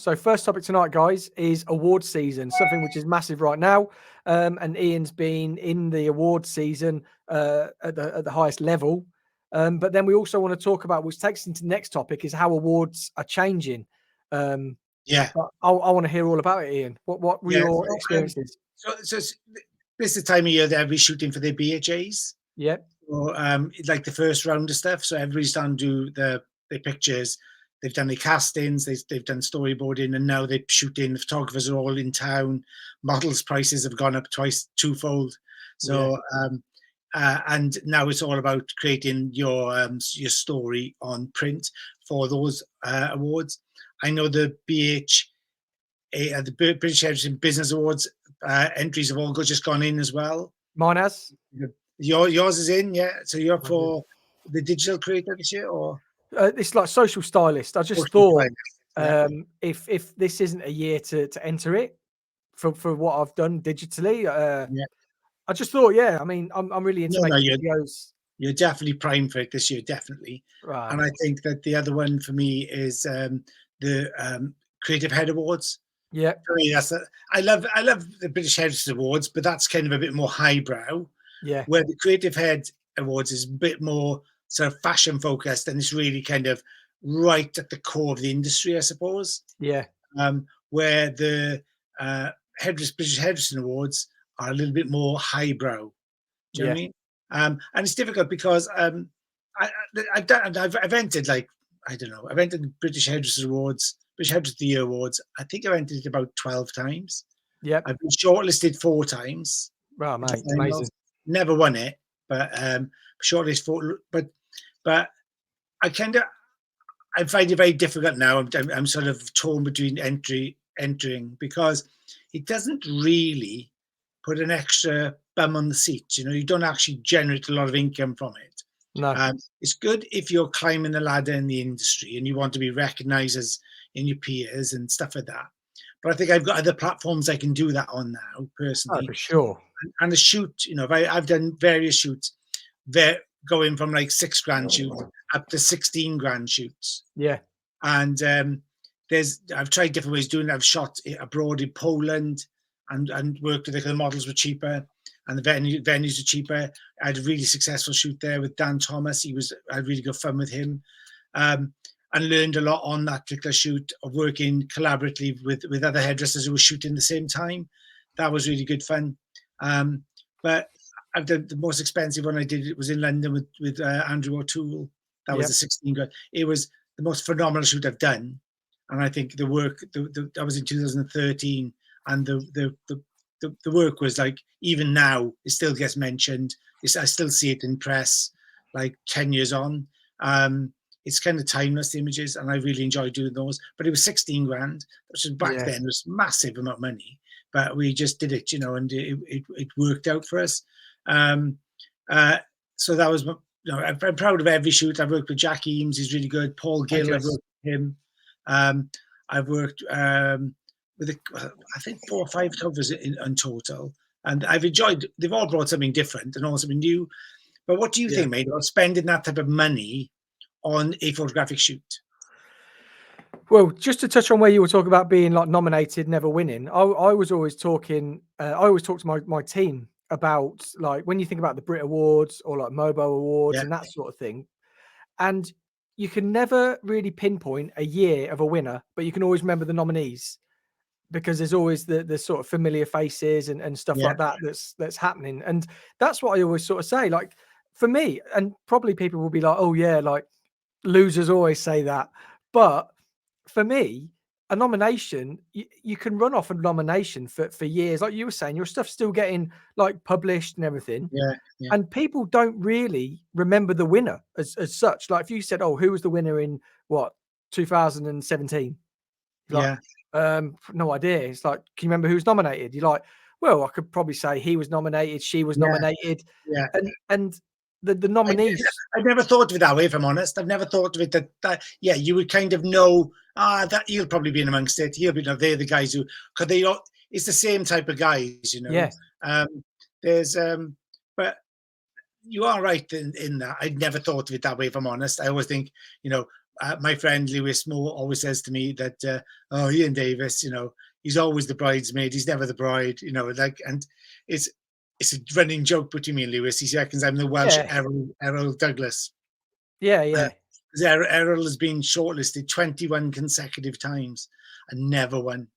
So first topic tonight, guys, is award season, something which is massive right now. And Ian's been in the award season at the highest level. But then we also want to talk about, which takes us into the next topic, is how awards are changing. Yeah. I want to hear all about it, Ian. What were your experiences? So this is the time of year that everybody's shooting for their BHAs. Yeah. Or like the first round of stuff. So everybody's done their pictures. They've done their castings. They've done storyboarding, and now they're shooting. The photographers are all in town. Models' prices have gone up twofold. So and now it's all about creating your story on print for those awards. I know the the British Heritage Business Awards entries have all just gone in as well. Mine has. Yours is in, yeah. So you're up for the digital creator this year, or it's like social stylist. I just thought if this isn't a year to enter it for what I've done digitally, I just thought, I mean, I'm really into making videos. You're definitely primed for it this year, definitely. Right. And I think that the other one for me is the Creative Head Awards. Yeah. For me, I love the British Heritage Awards, but that's kind of a bit more highbrow. Yeah. Where the Creative Head Awards is a bit more sort of fashion focused, and it's really kind of right at the core of the industry, I suppose. Yeah. Where the British Heritage Awards are a little bit more highbrow. Do you know what I mean? And it's difficult because I've entered, like, I don't know, I've entered the British Heritage Awards, British Heritage of the Year Awards. I think I've entered it about 12 times. Yeah. I've been shortlisted 4 times. Wow, mate, amazing. Never won it, but shortlisted 4. But I find it very difficult now. I'm sort of torn between entering because it doesn't really put an extra bum on the seat. You know, you don't actually generate a lot of income from it. No. It's good if you're climbing the ladder in the industry and you want to be recognized as in your peers and stuff like that. But I think I've got other platforms I can do that on now, personally. Oh, for sure. And the shoot, you know, I've done various shoots, going from like $6,000 shoots up to 16 grand shoots. Yeah. And I've tried different ways of doing it. I've shot abroad in Poland and worked with the models were cheaper and the venues are cheaper. I had a really successful shoot there with Dan Thomas. I had really good fun with him. And learned a lot on that particular shoot of working collaboratively with other hairdressers who were shooting at the same time. That was really good fun. But I've done the most expensive one I did. It was in London with Andrew O'Toole. That was a 16 grand. It was the most phenomenal shoot I've done. And I think the work, that was in 2013. And the work was like, even now, it still gets mentioned. I still see it in press, like 10 years on. It's kind of timeless, the images, and I really enjoy doing those. But it was 16 grand, which was back then, it was a massive amount of money. But we just did it, you know, and it worked out for us. So that was, you know, I'm proud of every shoot. I've worked with Jack Eames, he's really good. Paul Gill, I've worked with him. I've worked with, I think, 4 or 5 photographers in total. And I've enjoyed, they've all brought something different and all something new. But what do you think, mate, about spending that type of money on a photographic shoot? Well, just to touch on where you were talking about being like nominated, never winning, I was always talking, I always talk to my team about, like, when you think about the Brit Awards or like Mobo Awards and that sort of thing, and you can never really pinpoint a year of a winner, but you can always remember the nominees because there's always the sort of familiar faces and stuff like that that's happening. And that's what I always sort of say, like, for me, and probably people will be like, oh yeah, like losers always say that. But for me, a nomination, you can run off a nomination for years. Like you were saying, your stuff's still getting like published and everything. And people don't really remember the winner as such. Like if you said, oh, who was the winner in what, 2017? Like, no idea. It's like, can you remember who was nominated? You're like, well, I could probably say he was nominated, she was nominated. And the nominees. I've never thought of it that way, if I'm honest. I've never thought of it that you would kind of know, that he'll probably be in amongst it. He'll be, they're the guys who, because it's the same type of guys, you know. But you are right in that. I'd never thought of it that way, if I'm honest. I always think, you know, my friend Lewis Moore always says to me that, oh, Ian Davis, he's always the bridesmaid. He's never the bride, and it's it's a running joke between me and Lewis. He reckons I'm the Welsh Yeah. Errol Douglas. Yeah, Uh, yeah. 'Cause Errol has been shortlisted 21 consecutive times and never won.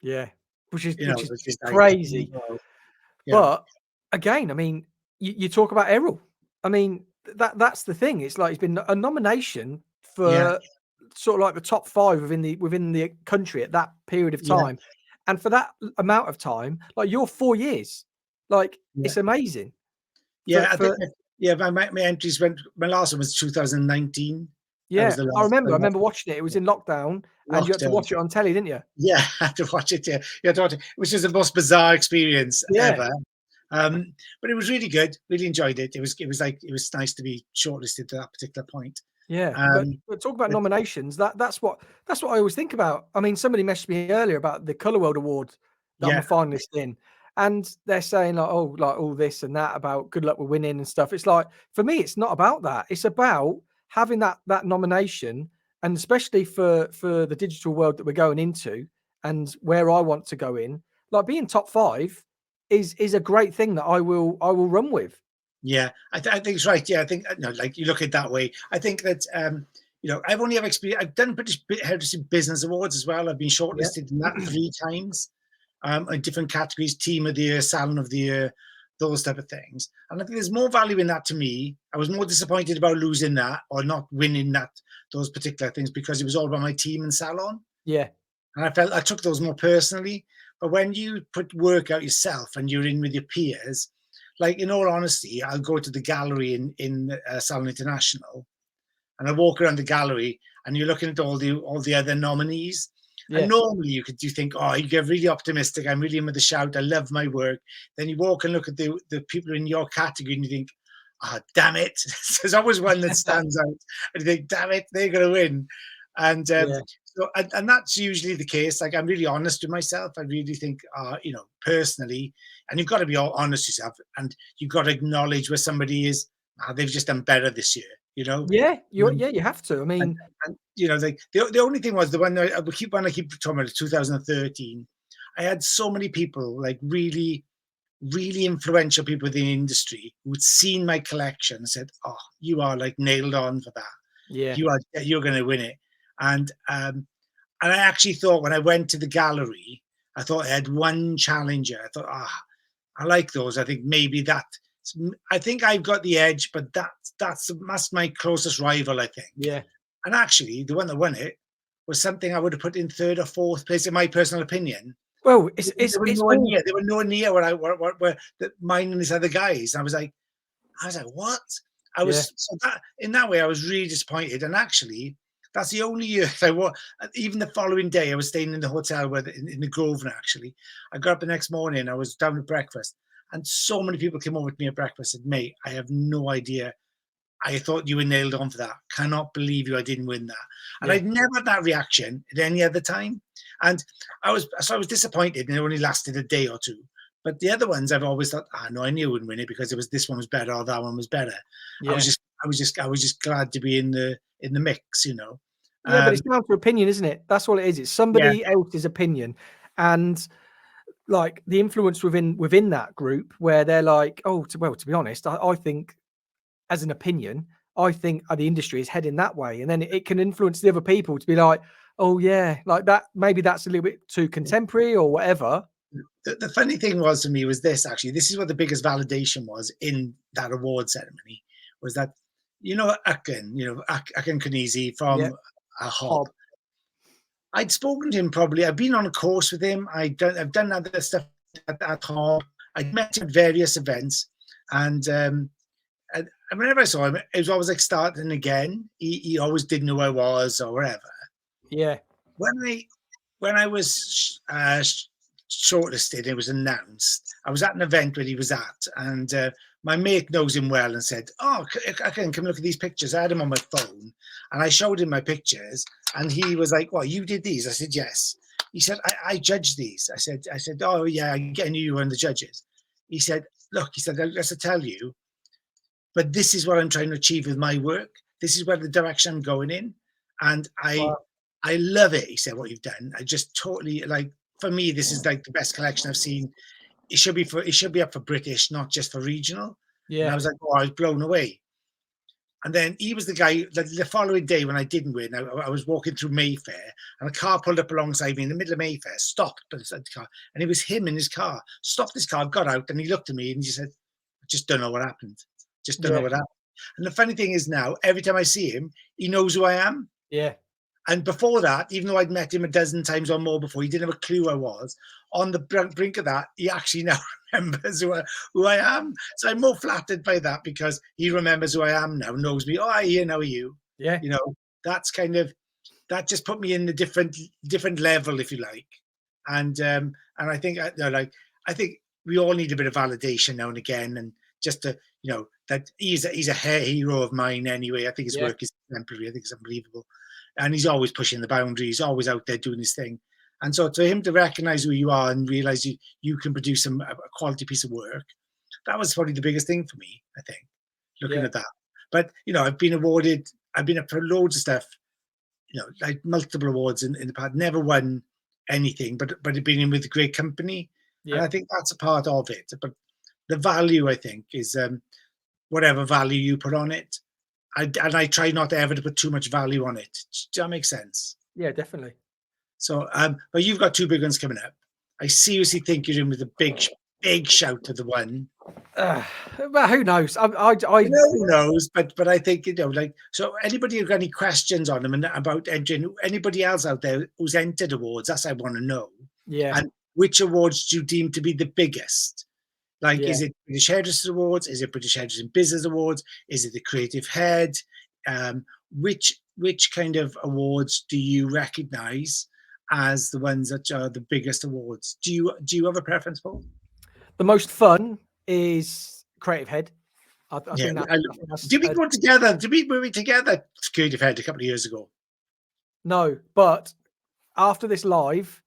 Yeah. Which is It's just like, crazy. yeah, But again, I mean, you talk about Errol. I mean, that's the thing. It's like he's been a nomination yeah, for sort of like the top 5 within the country at that period of yeah, time. And for that amount of time, like you're 4 years. Like yeah. it's amazing. Yeah, I think For yeah, my entries went. My last one was 2019. That was Yeah, the I last. remember. The I last remember watching it. It was in lockdown and you had to lockdown. watch it on telly, didn't you? Yeah, I had to watch it. Yeah, you had to watch it, which is the most bizarre experience Yeah. ever. But it was really good. Really enjoyed it. It was nice to be shortlisted to that particular point. Yeah, but Um, talk about but nominations. That's what I always think about. I mean, somebody messaged me earlier about the Colour World Award that I'm a yeah, finalist in, and they're saying like, oh, like all this and that about good luck with winning and stuff. It's like for me, it's not about that. It's about having that nomination, and especially for the digital world that we're going into and where I want to go in. Like being top 5 is a great thing that I will run with. yeah, I think it's right. Yeah, I think like you look at it that way. I think that I've only ever experienced. I've done British Hairdressing Business Awards as well. I've been Yeah, shortlisted in that 3 times. In different categories, Team of the Year, Salon of the Year, those type of things. And I think there's more value in that to me. I was more disappointed about losing that or not winning those particular things because it was all about my team and salon. yeah, And I felt I took those more personally. But when you put work out yourself and you're in with your peers, like in all honesty, I'll go to the gallery in Salon International and I walk around the gallery and you're looking at all the other nominees. And yeah, normally you think, oh, you get really optimistic. I'm really in with the shout. I love my work. Then you walk and look at the people in your category and you think, oh, damn it. There's always one that stands out. And you think, damn it, they're going to win. And yeah, and that's usually the case. Like I'm really honest with myself. I really think, personally, and you've got to be honest with yourself and you've got to acknowledge where somebody is. They've just done better this year, yeah. Um, You have to. I and, mean, the only thing was the one that I keep talking about 2013. I had so many people, like really, really influential people in the industry who'd seen my collection and said, "Oh, you are like nailed on for that. yeah, You're going to win it." And I actually thought when I went to the gallery, I thought I had one challenger. I thought, I like those. I think maybe that. I think I've got the edge, but that's my closest rival. I think. yeah. And actually, the one that won it was something I would have put in 3rd or 4th place, in my personal opinion. Well, They were it's nowhere all near. They were nowhere near where mine and these other guys. And I was like, what? yeah, In that way, I was really disappointed. And actually, that's the only year I was. Even the following day, I was staying in the hotel in the Grosvenor. Actually, I got up the next morning. I was down at breakfast, and so many people came over to me at breakfast and said, "Mate, I have no idea. I thought you were nailed on for that. Cannot believe I didn't win that." And yeah, I'd never had that reaction at any other time. And I was disappointed, and it only lasted a day or two. But the other ones, I've always thought, no, I knew I wouldn't win it because this one was better or that one was better. yeah, I was just glad to be in the mix. yeah. But Um, it's down to opinion, isn't it? That's all it is. It's yeah, somebody else's opinion, and like the influence within that group where they're like, oh, to be honest, I think as an opinion, I think the industry is heading that way, and then it can influence the other people to be like, oh yeah, like that. Maybe that's a little bit too contemporary or whatever. the funny thing was to me was this. Actually, this is what the biggest validation was in that award ceremony was that Akin Kanezi Yeah, from Hob. hob. I'd spoken to him probably. I've been on a course with him. I've done other stuff at Hob. I'd met him at various events, and whenever I saw him, it was always like starting again. He always didn't know who I was or whatever. Yeah, When I was shortlisted, it was announced. I was at an event where he was at, and my mate knows him well and said, "Oh, I can come look at these pictures." I had him on my phone, and I showed him my pictures, and he was like, "Well, you did these?" I said, "Yes." He said, "I judged these." I said, "Oh yeah, I knew you were one of the judges." He said, "Look," he said, "I have to tell you, but this is what I'm trying to achieve with my work. This is where the direction I'm going in." and Wow. I love it. He said, what you've done. I just totally like. For me, this is like the best collection I've seen. It should be up for British, not just for regional. And I Yeah. was like, oh, I was blown away. And then he was the guy. The following day, when I didn't win, I was walking through Mayfair, and a car pulled up alongside me in the middle of Mayfair, stopped beside the car, and it was him in his car. Stopped his car, got out, and he looked at me and he said, "I just don't know what happened. Just don't know Yeah. what happened." And the funny thing is now, every time I see him, he knows who I am. Yeah. And before that, even though I'd met him a dozen times or more before, he didn't have a clue who I was. On the brink of that, he actually now remembers who I am. So I'm more flattered by that because he remembers who I am now, knows me. Oh, I Ian, how are you? Yeah. You know, that's kind of that just put me in a different level, if you like. And I think I think we all need a bit of validation now and again, and just to that he's a hair hero of mine anyway. I think his Yeah. work is exemplary. I think it's unbelievable, and he's always pushing the boundaries, always out there doing his thing. And so to him to recognize who you are and realize you can produce a quality piece of work, that was probably the biggest thing for me, I think, looking Yeah. at that. But I've been awarded, I've been up for loads of stuff, like multiple awards in the past, never won anything, but it been in with a great company. And Yeah. I think that's a part of it. But the value, I think, is whatever value you put on it. I try not ever to put too much value on it. Does that make sense? Yeah, definitely. So, but you've got two big ones coming up. I seriously think you're in with a big shout to the one. Well, who knows? Who knows? But I think like, so anybody who's got any questions on them and about entering, anybody else out there who's entered awards, that's what I want to know. Yeah. And which awards do you deem to be the biggest? Like, Yeah. is it British Hairdressers Awards? Is it British Hairdressers in Business Awards? Is it the Creative Head? Which kind of awards do you recognise as the ones that are the biggest awards? Do you have a preference for? The most fun is Creative Head. I Yeah, think that's did we go together? Did we move together? Creative Head a couple of years ago. no, but after this live,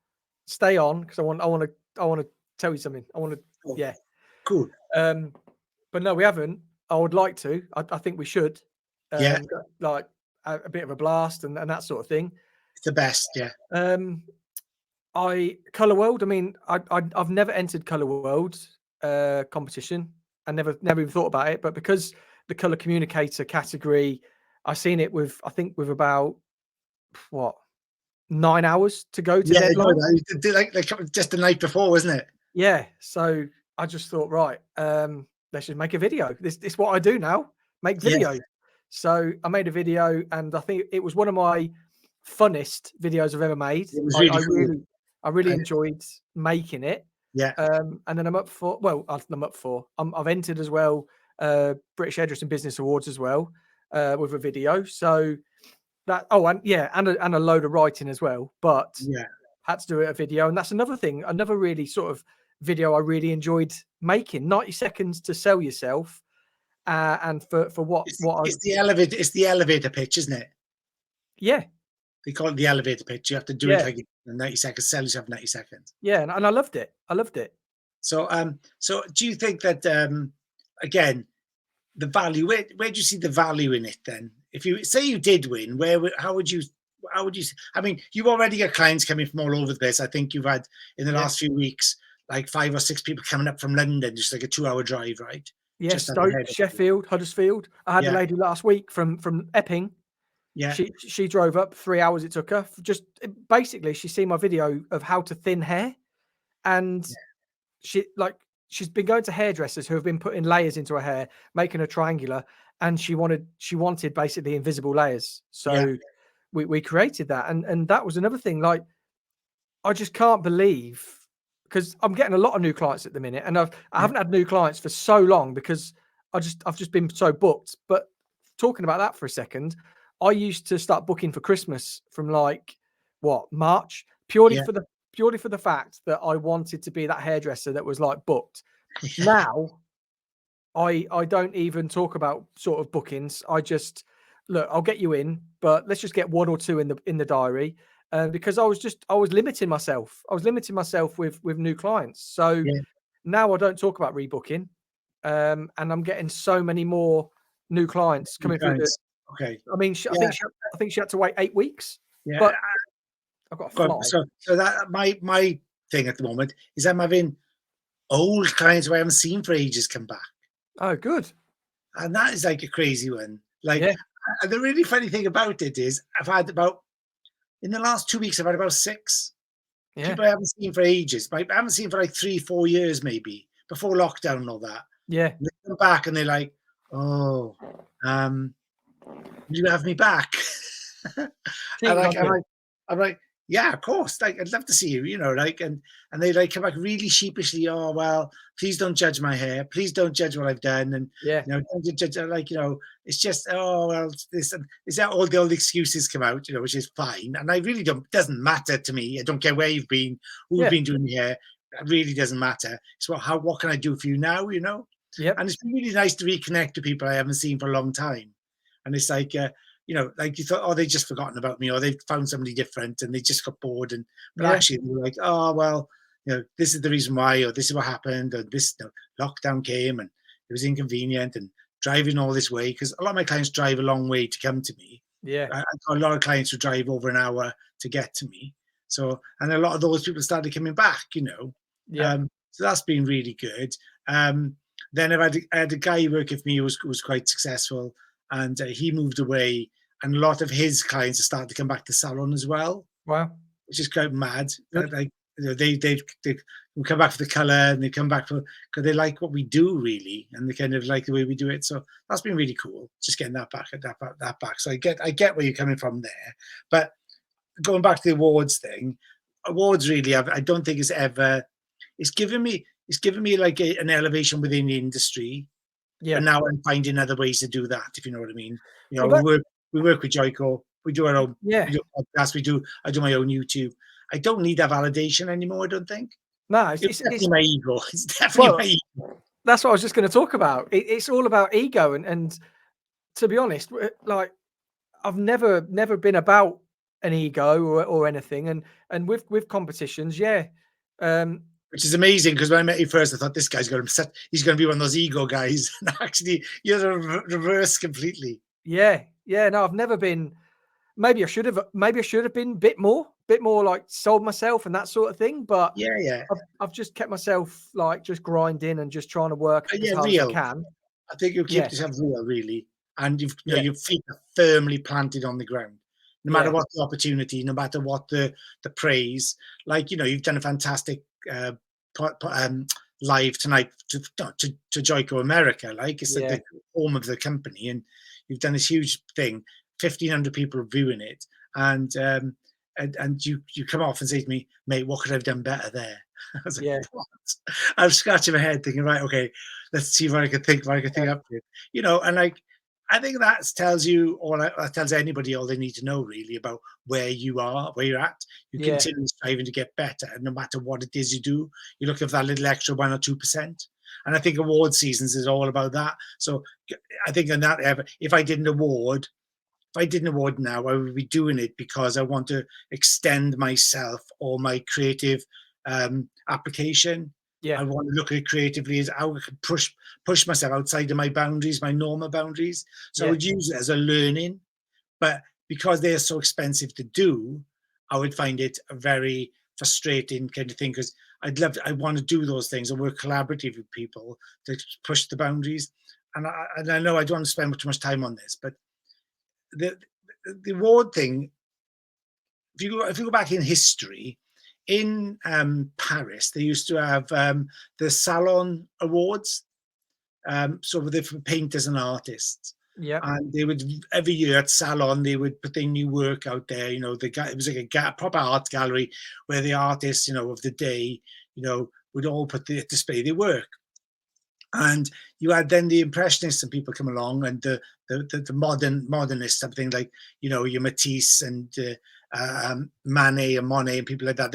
stay on because I want to tell you something. I want to Oh, yeah. cool. But no, we haven't. I would like to. I think we should. Yeah, Like a bit of a blast and that sort of thing. it's the best. Yeah, Colour World. I mean, I've never entered Colour World competition. I never even thought about it. But because the colour communicator category, I've seen it with about 9 hours to go to yeah. deadline. Like just the night before, wasn't it? Yeah. So I just thought, right, let's just make a video. This is what I do now. Make videos. Yeah. So I made a video, and I think it was one of my funnest videos I've ever made. It was really cool. I really enjoyed making it. Yeah. And then I'm up for. I've entered as well. British Hairdressing Business Awards as well with a video. So that. Oh, and a load of writing as well. But Yeah. had to do a video, and that's another thing. Another really sort of video I really enjoyed making. 90 seconds to sell yourself. And for what it's the elevator pitch, isn't it? Yeah, they call it the elevator pitch. You have to do it like in 90 seconds, sell yourself 90 seconds. Yeah, and I loved it. So so do you think that again, the value, where do you see the value in it then? If you say you did win, how would you I mean, you've already got clients coming from all over the place. I think you've had in the last few weeks like 5 or 6 people coming up from London, just like a 2-hour drive, right? Yeah, Stoke, Sheffield, Huddersfield. I had a lady last week from Epping. Yeah. She drove up 3 hours it took her. Just basically she's seen my video of how to thin hair. And she's been going to hairdressers who have been putting layers into her hair, making her triangular, and she wanted basically invisible layers. So we created that. And that was another thing. Like, I just can't believe, because I'm getting a lot of new clients at the minute, and I haven't had new clients for so long because I've just been so booked. But talking about that for a second, I used to start booking for Christmas from March, purely for the fact that I wanted to be that hairdresser that was like booked. Now I don't even talk about sort of bookings. I just look, I'll get you in, but let's just get 1 or 2 in the diary. Because I was limiting myself. I was limiting myself with new clients. So now I don't talk about rebooking. And I'm getting so many more new clients coming through Okay. I mean, Yeah. I think she had to wait 8 weeks, Yeah. but I've got to Go on. fly. So that my thing at the moment is I'm having old clients who I haven't seen for ages come back. Oh, good. And that is like a crazy one. Like, Yeah, the really funny thing about it is I've had about, in the last 2 weeks, I've had about six yeah, people I haven't seen for ages. I haven't seen for like 3, 4 years, maybe before lockdown and all that. yeah. And they come back and they're like, "Oh, um, will you have me back?" And Cheating on like, you. I'm like, "Yeah, of course. Like, I'd love to see you, like, and they like come back really sheepishly. Oh, well, please don't judge my hair. Please don't judge what I've done. And, Yeah, don't judge, like, it's just, oh, well, it's this, and is that all the old excuses come out, which is fine. And I really don't, doesn't matter to me. I don't care where you've been, who's yeah, been doing your hair. It really doesn't matter. It's what can I do for you now, yep, And it's been really nice to reconnect to people I haven't seen for a long time. And it's like, like you thought, oh, they just forgotten about me, or they've found somebody different and they just got bored. But yeah, actually, they were like, oh, well, this is the reason why, or this is what happened, or this lockdown came and it was inconvenient and driving all this way. Because a lot of my clients drive a long way to come to me. yeah, I've got a lot of clients who drive over an hour to get to me. So, and a lot of those people started coming back. yep. So that's been really good. Um, then I had a guy working for me who was quite successful, and he moved away, and a lot of his clients are starting to come back to salon as well, Wow, which is quite mad. good. Like, they come back for the color, and they come back for because they like what we do really, and they kind of like the way we do it. So that's been really cool. Just getting that back, that back. So I get where you're coming from there, but going back to the awards thing, awards really, I don't think it's ever. It's given me like an elevation within the industry, but Yeah. now I'm finding other ways to do that, if you know what I mean. Well, We that work with Joico. We do our own. yeah. We do a podcast. I do my own YouTube. I don't need that validation anymore. I don't think. No, It's definitely my ego. It's definitely well, my ego. that's what I was just gonna talk about. It's all about ego, and to be honest, like, I've never been about an ego or anything, and with competitions, yeah. Um, Which is amazing because when I met you first, I thought this guy's going to set. He's going to be one of those ego guys. And actually, you're the reverse completely. yeah, yeah, no, I've never been. Maybe I should have been bit more like sold myself and that sort of thing, but Yeah, yeah, I've just kept myself like just grinding and just trying to work as yeah. hard as I Real. can. I think you keep Yeah, yourself real, really, and yeah, your feet are firmly planted on the ground, no matter yeah, what the opportunity, no matter what the praise. Like, you've done a fantastic uh, live tonight to Joico America. Like, it's yeah, the home of the company, and you've done this huge thing. 1,500 people are viewing it, and you come off and say to me, "Mate, what could I have done better there?" I was like, yeah, "What?" I'm scratching my head, thinking, "Right, okay, let's see what I can think yeah, up to." And like, I think that tells you, or that tells anybody all they need to know really about where you are, where you're at. You yeah, continue striving to get better, no matter what it is you do. You're looking for that little extra 1 or 2%. And I think award seasons is all about that. So I think in that, if I did an award now, I would be doing it because I want to extend myself or my creative application. yeah, I want to look at it creatively as how I can push myself outside of my boundaries, my normal boundaries. So I yeah, would use it as a learning, but because they're so expensive to do, I would find it a very frustrating kind of thing because I want to do those things and work collaboratively with people to push the boundaries. And I know I don't want to spend too much time on this, but the the award thing, if you go back in history, in Paris, they used to have the Salon Awards, so they're for painters and artists. yeah, And they would every year at Salon they would put their new work out there. It was like a proper art gallery where the artists, of the day, would all display their work. And you had then the impressionists and people come along, and the modernists, something like your Matisse and Manet and Monet and people like that.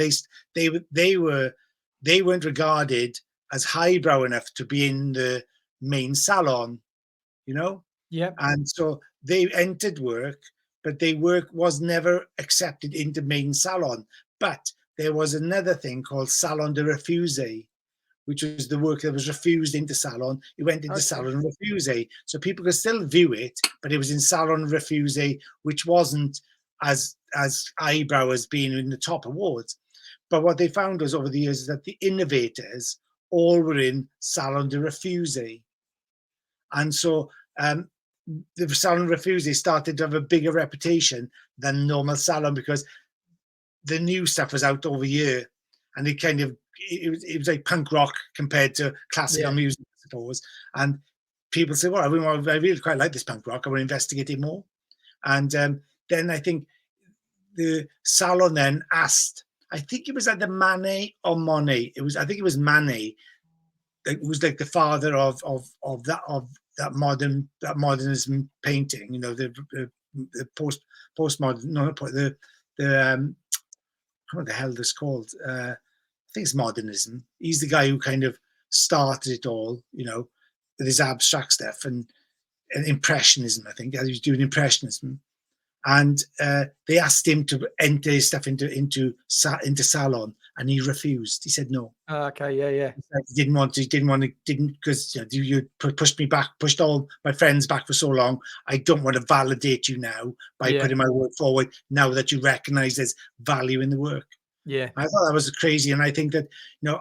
They weren't regarded as highbrow enough to be in the main salon, you know, yeah, and so they entered work, but their work was never accepted into main salon. But there was another thing called Salon de Refusé, which was the work that was refused into salon. It went into Okay. salon refuse, so people could still view it, but it was in salon refuse, which wasn't as eyebrow as being in the top awards. But what they found was over the years is that the innovators all were in salon de refuse, and so the salon refuse started to have a bigger reputation than normal salon because the new stuff was out over here, and it was like punk rock compared to classical Yeah. music, I suppose. And people say, "Well, I really quite like this punk rock. I want to investigate it more." And then I think the salon then asked, I think it was either Manet or Monet. I think it was Manet. It was like the father of that modernism painting. You know, the postmodern. No, the what the hell this called? I think it's modernism. He's the guy who kind of started it all. You know, with his abstract stuff and impressionism. I think he was doing impressionism. And they asked him to enter his stuff into salon, and he refused. He said no. Okay. Yeah. He didn't want to. Because you pushed all my friends back for so long. I don't want to validate you now by putting my work forward. Now that you recognise there's value in the work. Yeah. I thought that was crazy, and I think that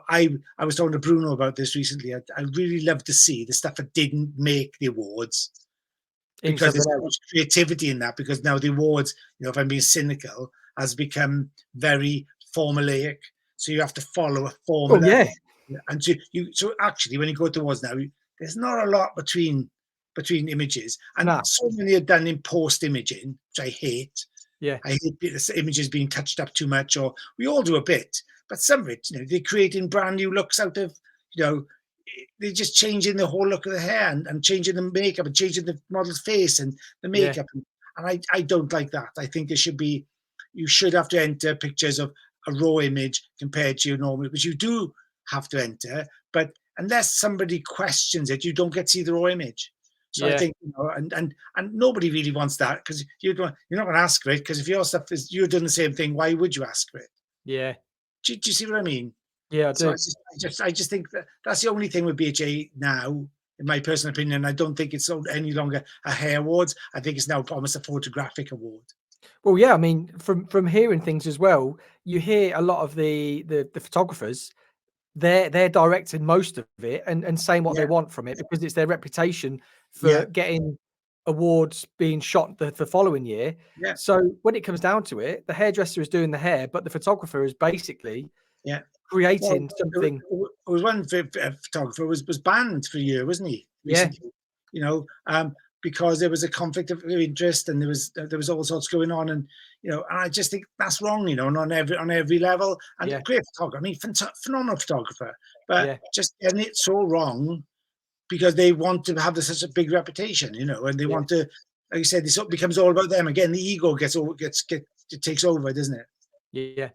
I was talking to Bruno about this recently. I really love to see the stuff that didn't make the awards, because there's so much creativity in that. Because now the awards, if I'm being cynical, has become very formulaic. So you have to follow a formula. Oh, yeah. And so actually, when you go to awards now, there's not a lot between images, and so many are done in post imaging, which I hate. Yeah. I hate the images being touched up too much, or we all do a bit, but some of it, they're creating brand new looks out of, they're just changing the whole look of the hair and changing the makeup and changing the model's face and the makeup. And I don't like that. I think you should have to enter pictures of a raw image compared to your normal, which you do have to enter, but unless somebody questions it, you don't get to see the raw image. So I think, and nobody really wants that, because you're not going to ask for it, because if your stuff you're doing the same thing, why would you ask for it? Yeah. Do you see what I mean? Yeah, I do. So I just think that's the only thing with BHA now, in my personal opinion. I don't think it's any longer a hair awards. I think it's now almost a photographic award. Well, yeah, I mean, from hearing things as well, you hear a lot of the photographers, they're directing most of it and saying what they want from it, because it's their reputation for getting awards being shot the following year. Yeah. So when it comes down to it, the hairdresser is doing the hair, but the photographer is basically creating something. It was one photographer was banned for a year, wasn't he? Recently? Because there was a conflict of interest, and there was all sorts going on, and and I just think that's wrong, on every level. And great photographer, I mean, phenomenal photographer, but just getting it so wrong because they want to have such a big reputation, and they want to, like you said, this becomes all about them again. The ego takes over, doesn't it? Yeah.